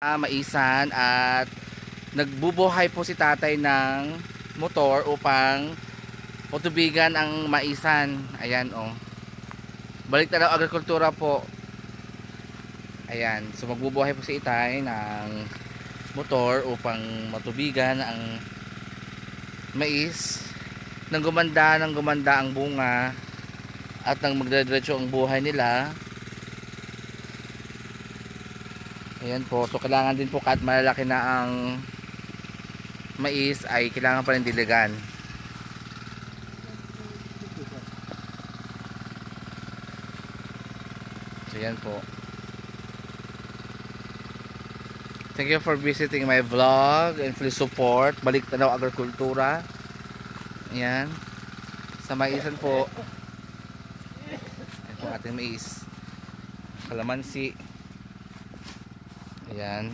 Maisan at nagbubuhay po si tatay ng motor upang tutubigan ang maisan. Ayan oh. Balik na daw agrikultura po. Ayan, so magbubuhay po si itay ng motor upang matubigan ang mais nang gumanda ang bunga at nang magdadiretso ang buhay nila. Ayan po, so kailangan din po kahit malalaki na ang mais ay kailangan pa rin diligan. So ayan po. Thank you for visiting my vlog and please support Balik Tanaw Agrikultura. Ayan. Sa maisan po. Ayan po ating mais. Kalamansi. Ayan.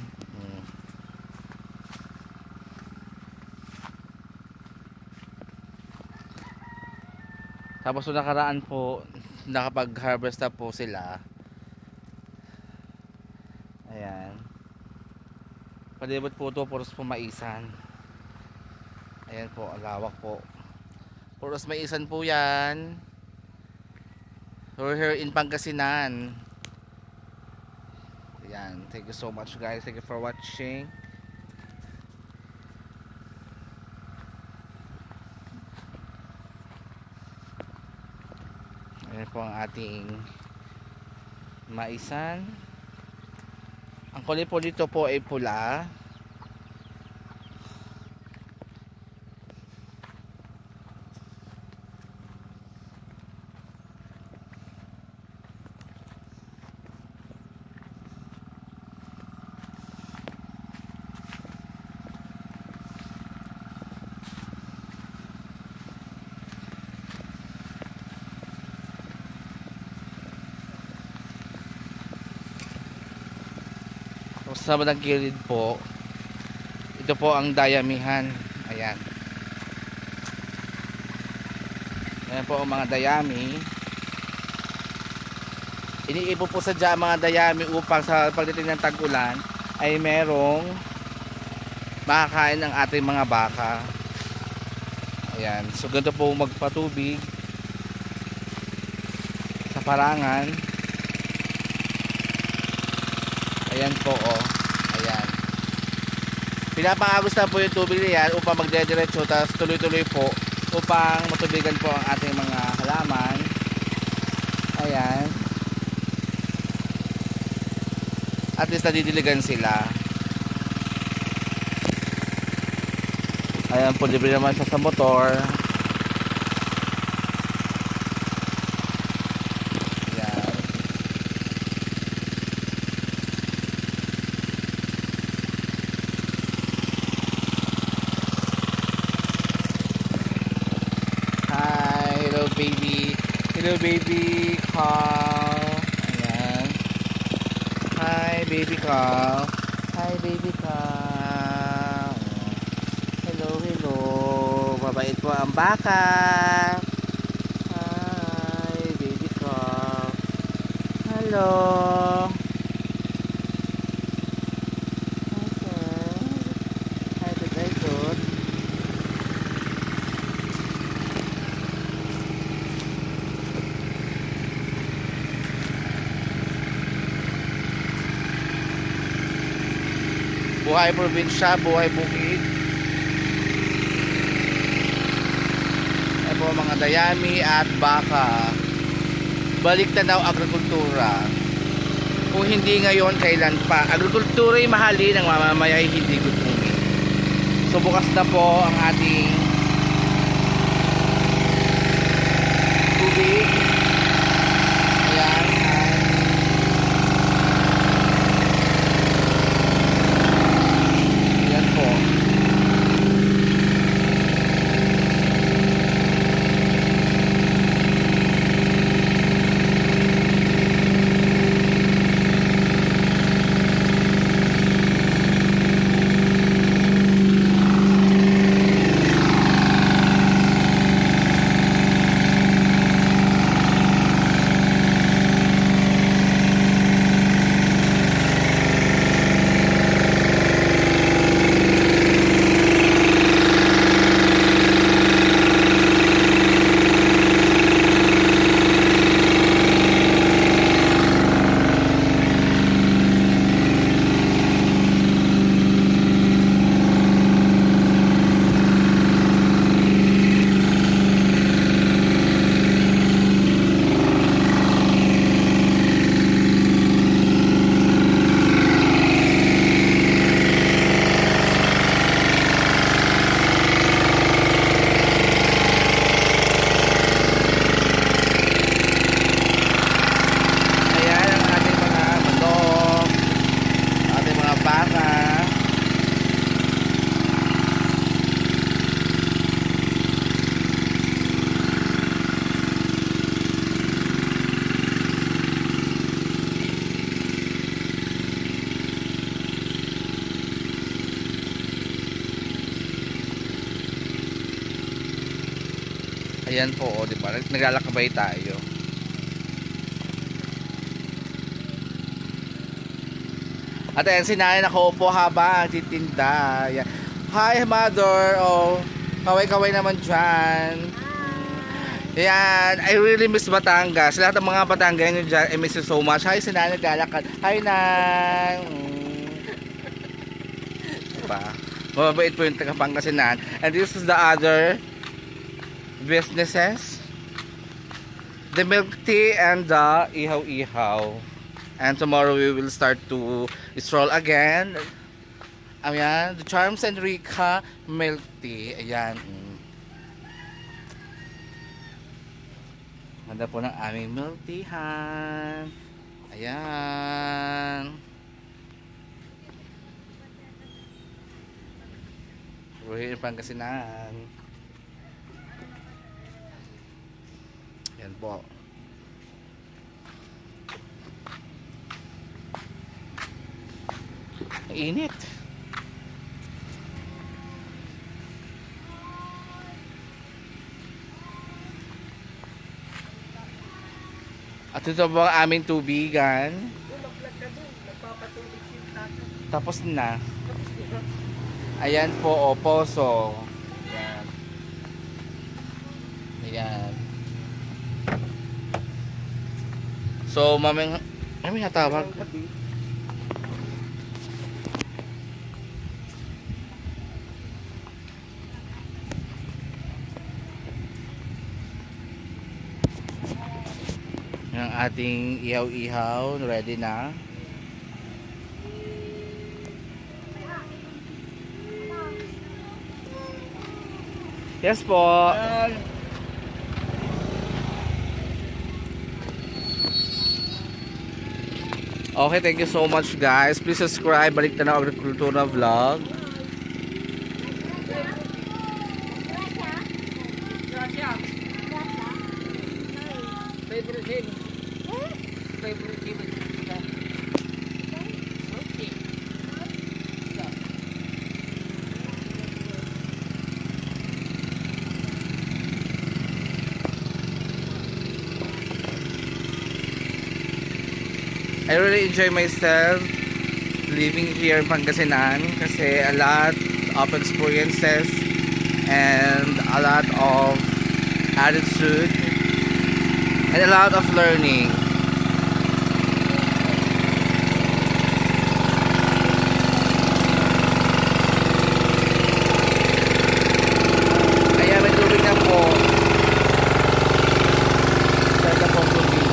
Tapos so nakaraan po nakapag-harvest na po sila. Ayan. Palibot po ito, puros po maisan. Ayan po, ang lawak po. Puros maisan po yan. We're here in Pangasinan. Ayan, thank you so much guys. Thank you for watching. Ayan po ang ating maisan. Ang kulay po dito po ay pula. Sa bandang gilid po, ito po ang dayamihan. Ayan. Ayan po ang mga dayami. Iniipo po sadya ang mga dayami upang sa pagdating ng tag-ulan ay merong makakain ng ating mga baka. Ayan. So ganito po magpatubig sa parangan. Ayan po oh. Ayan. Pinapangagos na po yung tubig niyan upang magdediretso, tapos tuloy-tuloy po upang matubigan po ang ating mga halaman. Ayan. At least nadidiligan sila. Ayan po, libre naman siya sa motor. Hello baby cow. Ayan. Hi baby cow. Hi baby cow. Hello, hello. Mabait po ang baka. Hi baby cow. Hello. Okay. Hi to good. Buhay probinsya, buhay bukid. Ayan po mga dayami at baka. Balik Tanaw Agrikultura. Kung hindi ngayon, kailan pa? Agrikultura ay mahalin, ang mamamayay hindi gutumin. So bukas na po ang ating tubig. Ayan. Ayan po, oh, di ba? Naglalakabay tayo. At ayan, si nanay nakaupo habang titinda. Ayan. Hi, mother. Oh, kaway-kaway naman dyan. Ayan, I really miss Batangas. Lahat ng mga Batangan nyo dyan, I miss you so much. Hi, si nanay naglalakad. Hi, nang. Diba? Mababait po yung taga-Pangasinan. And this is the other businesses, the milk tea and the ihaw-ihaw. And tomorrow we will start to stroll again. Ayan, the Charms Enrica milk tea. Ayan. Ganda po ng aming milk teahan. Ayan. We're here in Pangasinan. Yan po. Init. At ito po ang aming tubigan. Tapos na. Ayan po, o poso. Ayan. Ayan. So, maming natawag. Ang ating ihaw-ihaw, ready na. Yes po. Okay, thank you so much guys. Please subscribe. Balik na Agrikultura Vlog. I really enjoy myself living here in Pangasinan kasi a lot of experiences and a lot of attitude and a lot of learning. Kaya may tubig na po. Sada po tubig.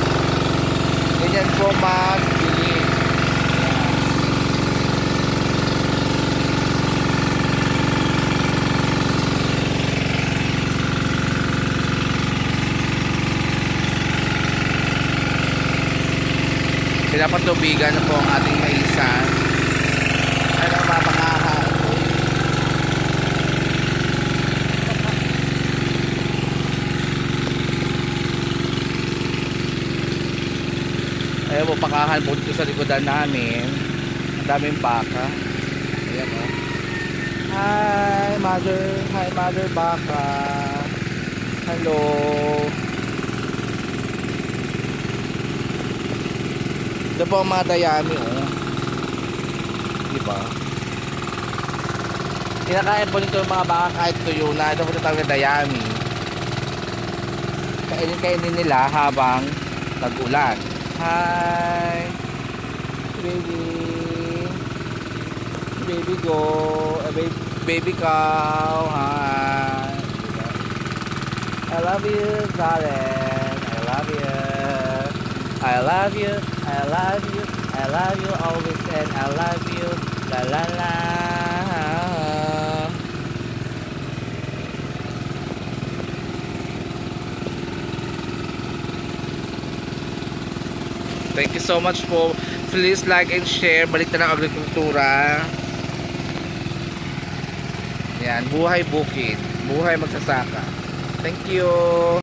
Ganyan po magbili. Pinapatubigan na po ang ating maisan. Ano mapangaha? Ayan po, pakahan po dito sa likodan namin. Ang daming baka. Ayan o. Hi mother baka. Hello. Ito po ang mga dayami o. Diba? Kinakain po nito yung mga baka kahit tuyo na. Ito po ito tawag dayami. Kainin nila habang nag-ulan. Hi baby go baby cow. Hi, I love you darling, I love you, I love you, I love you, I love you always, and I love you, la la la. Thank you so much po. Please like and share. Balik na ng agrikultura. Yan, buhay bukid. Buhay magsasaka. Thank you.